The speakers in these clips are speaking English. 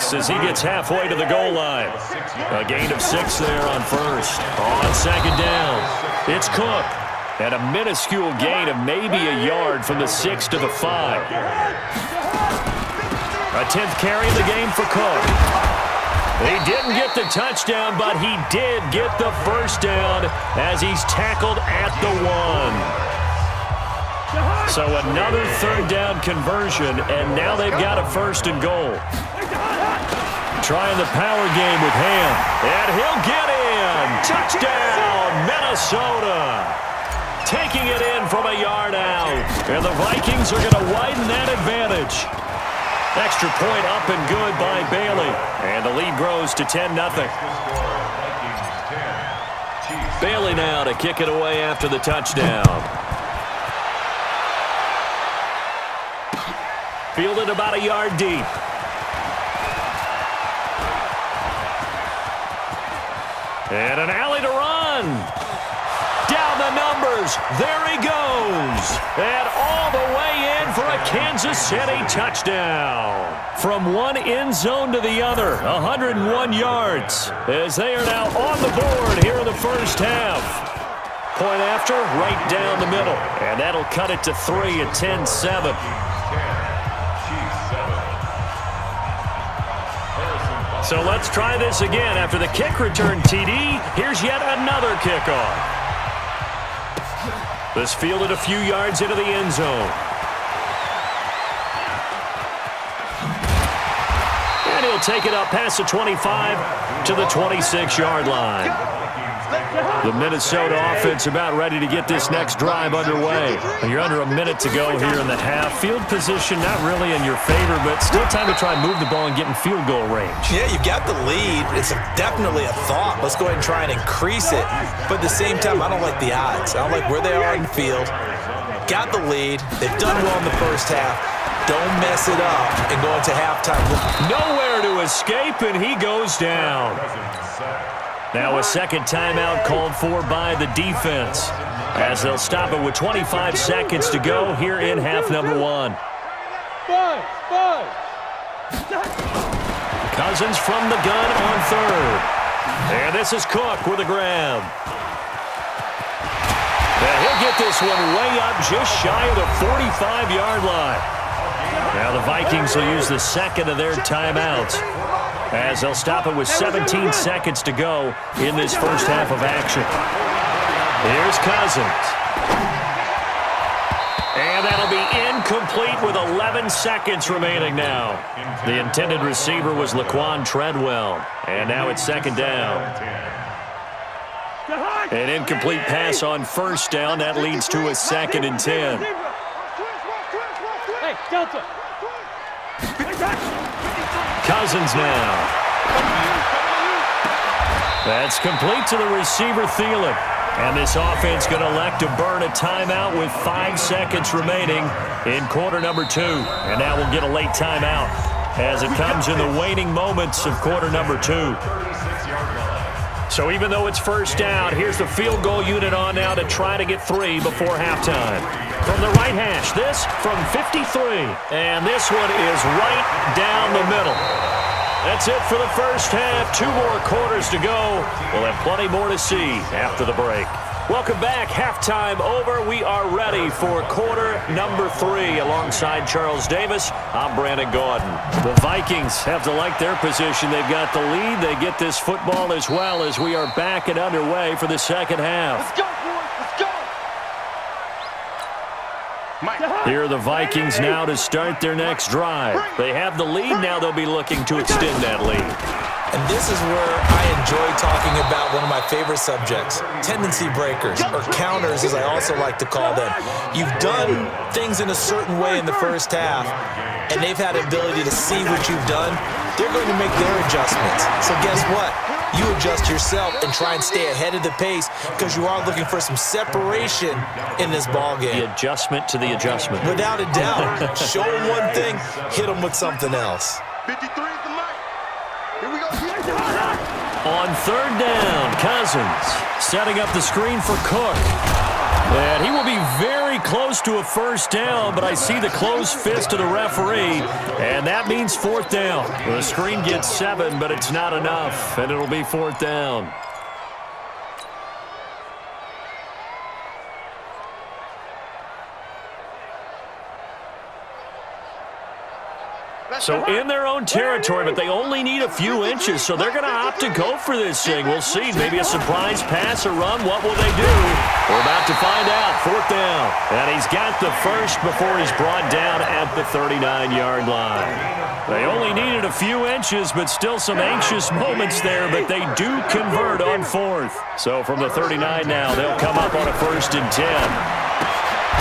6 as he gets halfway to the goal line. A gain of 6 there on first. On second down, it's Cook. And a minuscule gain of maybe a yard from the 6 to the 5. A 10th carry of the game for Cook. He didn't get the touchdown, but he did get the first down as he's tackled at the 1. So another third down conversion, and now they've got a first and goal. Trying the power game with Ham, and he'll get in. Touchdown, Minnesota. Taking it in from a yard out, and the Vikings are going to widen that advantage. Extra point up and good by Bailey, and the lead grows to 10-0. Bailey now to kick it away after the touchdown. Fielded about a yard deep. And an alley to run. Down the numbers. There he goes. And all the way in for a Kansas City touchdown. From one end zone to the other, 101 yards. As they are now on the board here in the first half. Point after, right down the middle. And that'll cut it to 3 at 10-7. So let's try this again. After the kick return TD, here's yet another kickoff. This fielded a few yards into the end zone. And he'll take it up past the 25 to the 26-yard line. The Minnesota offense about ready to get this next drive underway. You're under a minute to go here in the half. Field position not really in your favor, but still time to try and move the ball and get in field goal range. Yeah, you've got the lead. It's definitely a thought. Let's go ahead and try and increase it. But at the same time, I don't like the odds. I don't like where they are in the field. Got the lead. They've done well in the first half. Don't mess it up and go into halftime. Nowhere to escape, and he goes down. Now a second timeout called for by the defense as they'll stop it with 25 seconds to go here in half number 1. Cousins from the gun on third. And this is Cook with a grab. And he'll get this one way up just shy of the 45-yard line. Now the Vikings will use the second of their timeouts as they'll stop it with 17 seconds to go in this first half of action. Here's Cousins. And that'll be incomplete with 11 seconds remaining now. The intended receiver was Laquan Treadwell. And now it's second down. An incomplete pass on first down. That leads to a 2nd and 10. Hey, Delta. Cousins now. That's complete to the receiver, Thielen. And this offense going to elect to burn a timeout with 5 seconds remaining in quarter number 2. And now we'll get a late timeout as it comes in the waning moments of quarter number 2. So even though it's first down, here's the field goal unit on now to try to get 3 before halftime. From the right hash, this from 53. And this one is right down the middle. That's it for the first half. 2 more quarters to go. We'll have plenty more to see after the break. Welcome back. Halftime over. We are ready for quarter number 3. Alongside Charles Davis, I'm Brandon Gaudin. The Vikings have to like their position. They've got the lead. They get this football as well as we are back and underway for the second half. Let's go, boys. Let's go. Here are the Vikings now to start their next drive. They have the lead. Now they'll be looking to extend that lead. And this is where I enjoy talking about one of my favorite subjects, tendency breakers, or counters as I also like to call them. You've done things in a certain way in the first half, and they've had the ability to see what you've done. They're going to make their adjustments. So guess what? You adjust yourself and try and stay ahead of the pace because you are looking for some separation in this ball game. The adjustment to the adjustment. Without a doubt. Show them one thing, hit them with something else. 53 is the light. Here we go. On third down, Cousins setting up the screen for Cook. And he will be very close to a first down, but I see the closed fist of the referee, and that means fourth down. The screen gets 7, but it's not enough, and it'll be fourth down. So in their own territory, but they only need a few inches, so they're going to opt to go for this thing. We'll see. Maybe a surprise pass or run. What will they do? We're about to find out. Fourth down. And he's got the first before he's brought down at the 39-yard line. They only needed a few inches, but still some anxious moments there, but they do convert on fourth. So from the 39 now, they'll come up on a 1st and 10.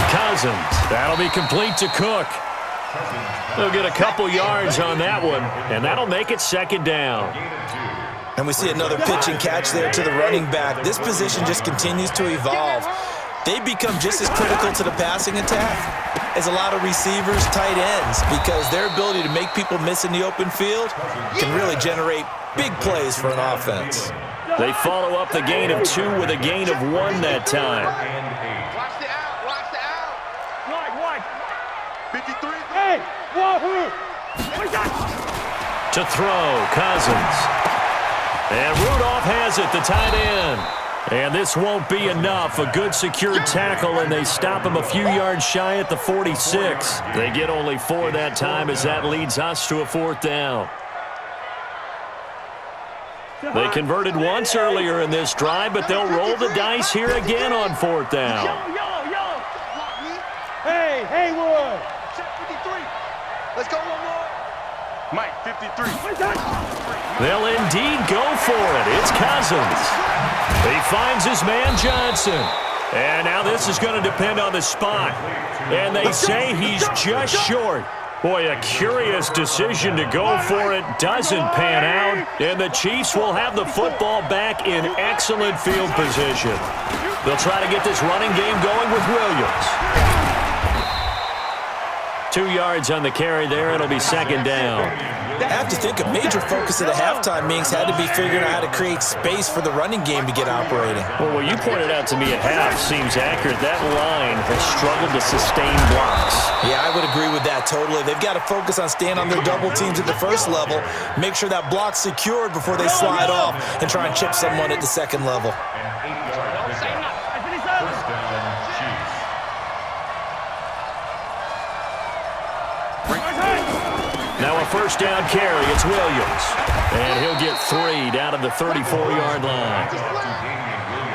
Cousins. That'll be complete to Cook. They'll get a couple yards on that one, and that'll make it 2nd down. And we see another pitch and catch there to the running back. This position just continues to evolve. They become just as critical to the passing attack as a lot of receivers, tight ends, because their ability to make people miss in the open field can really generate big plays for an offense. They follow up the gain of 2 with a gain of 1 that time. Watch the out. Watch the out. White. 53. Hey, Wahoo! To throw, Cousins. And Rudolph has it, the tight end. And this won't be enough. A good secure tackle, and they stop him a few yards shy at the 46. They get only 4 that time as that leads us to a 4th down. They converted once earlier in this drive, but they'll roll the dice here again on 4th down. Hey, Haywood! Check 53. Let's go one more. Mike, 53. They'll indeed go for it. It's Cousins. He finds his man Johnson. And now this is going to depend on the spot. And they say he's just short. Boy, a curious decision to go for it. Doesn't pan out. And the Chiefs will have the football back in excellent field position. They'll try to get this running game going with Williams. 2 yards on the carry there. It'll be 2nd down. I have to think a major focus of the halftime meetings had to be figuring out how to create space for the running game to get operating. Well, what you pointed out to me at half seems accurate. That line has struggled to sustain blocks. Yeah, I would agree with that totally. They've got to focus on staying on their double teams at the first level, make sure that block's secured before they slide off and try and chip someone at the 2nd level. Now a 1st down carry. It's Williams. And he'll get 3 down to the 34-yard line.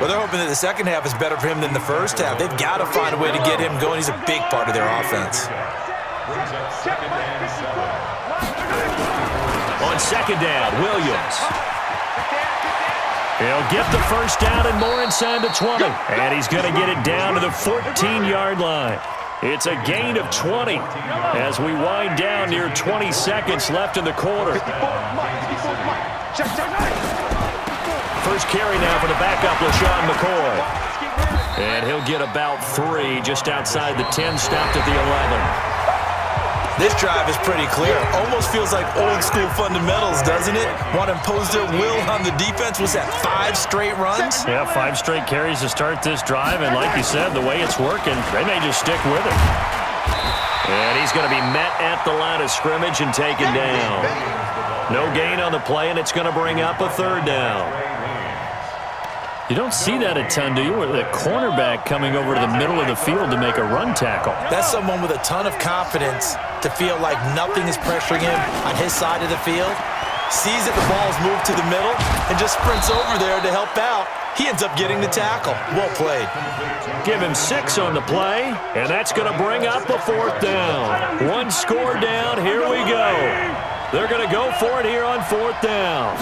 Well, they're hoping that the second half is better for him than the first half. They've got to find a way to get him going. He's a big part of their offense. On 2nd down, Williams. He'll get the 1st down and more inside the 20. And he's going to get it down to the 14-yard line. It's a gain of 20 as we wind down near 20 seconds left in the quarter. First carry now for the backup, LaShawn McCoy. And he'll get about 3 just outside the 10, stopped at the 11. This drive is pretty clear. Almost feels like old school fundamentals, doesn't it? Want to impose their will on the defense. Was that 5 straight runs? Yeah, 5 straight carries to start this drive. And like you said, the way it's working, they may just stick with it. And he's going to be met at the line of scrimmage and taken down. No gain on the play, and it's going to bring up a 3rd down. You don't see that a ton, do you? With a cornerback coming over to the middle of the field to make a run tackle. That's someone with a ton of confidence to feel like nothing is pressuring him on his side of the field. Sees that the ball's moved to the middle and just sprints over there to help out. He ends up getting the tackle. Well played. Give him 6 on the play, and that's going to bring up a 4th down. 1 score down. Here we go. They're going to go for it here on 4th down.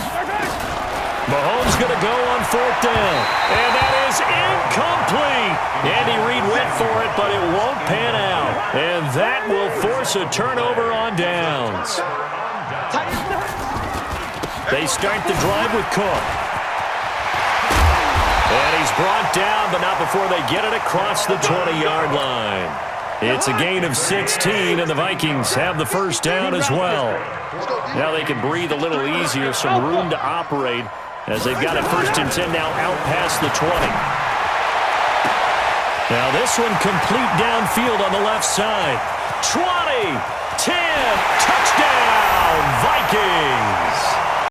Mahomes going to go on 4th down. And that is incomplete. Andy Reid went for it, but it won't pan out. And that will force a turnover on downs. They start the drive with Cook. And he's brought down, but not before they get it across the 20-yard line. It's a gain of 16, and the Vikings have the 1st down as well. Now they can breathe a little easier, some room to operate, as they've got a 1st and 10 now out past the 20. Now this one complete downfield on the left side. 20, 10, touchdown, Vikings.